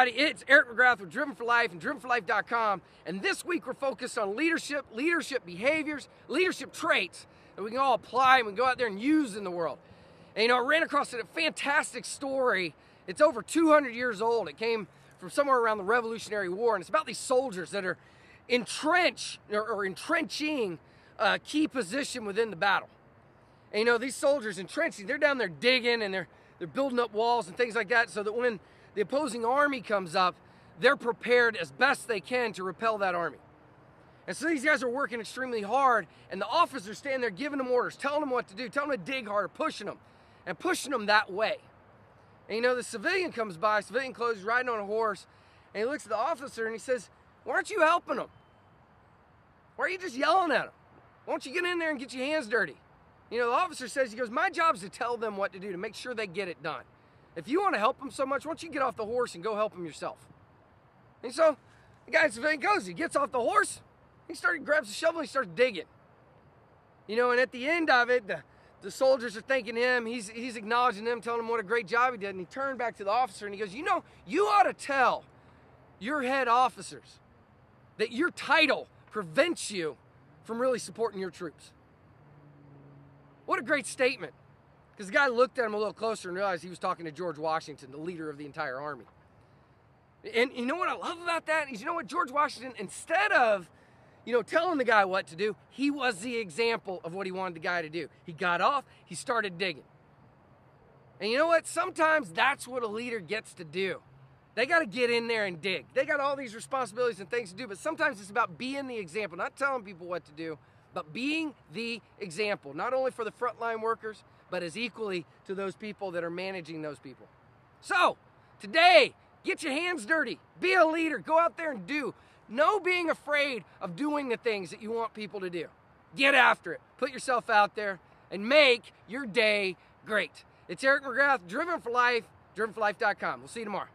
everybody, it's Eric McGrath with Driven for Life and drivenforlife.com. And this week we're focused on leadership behaviors, leadership traits that we can all apply and we can go out there and use in the world. And I ran across a fantastic story. It's over 200 years old. It came from somewhere around the Revolutionary War, and it's about these soldiers that are entrenching a key position within the battle. And these soldiers entrenching, they're down there digging and they're building up walls and things like that so that when the opposing army comes up, they're prepared as best they can to repel that army. And so these guys are working extremely hard, and the officers stand there giving them orders, telling them what to do, telling them to dig harder, pushing them that way. And the civilian comes by, civilian clothes, riding on a horse, and he looks at the officer and he says, "Why aren't you helping them? Why are you just yelling at them? Why don't you get in there and get your hands dirty?" The officer says, he goes, "My job is to tell them what to do, to make sure they get it done. If you want to help them so much, why don't you get off the horse and go help them yourself?" And so the guy in civilian goes, he gets off the horse, grabs the shovel, and he starts digging. And at the end of it, the soldiers are thanking him, he's acknowledging them, telling them what a great job he did, and he turned back to the officer and he goes, "You ought to tell your head officers that your title prevents you from really supporting your troops." What a great statement. Because the guy looked at him a little closer and realized he was talking to George Washington, the leader of the entire army. And you know what I love about that? Is George Washington, instead of telling the guy what to do, he was the example of what he wanted the guy to do. He got off, he started digging. And you know what? Sometimes that's what a leader gets to do. They got to get in there and dig. They got all these responsibilities and things to do, but sometimes it's about being the example, not telling people what to do, but being the example, not only for the frontline workers, but as equally to those people that are managing those people. So, today, get your hands dirty. Be a leader. Go out there and do. No being afraid of doing the things that you want people to do. Get after it. Put yourself out there and make your day great. It's Eric McGrath, Driven for Life, drivenforlife.com. We'll see you tomorrow.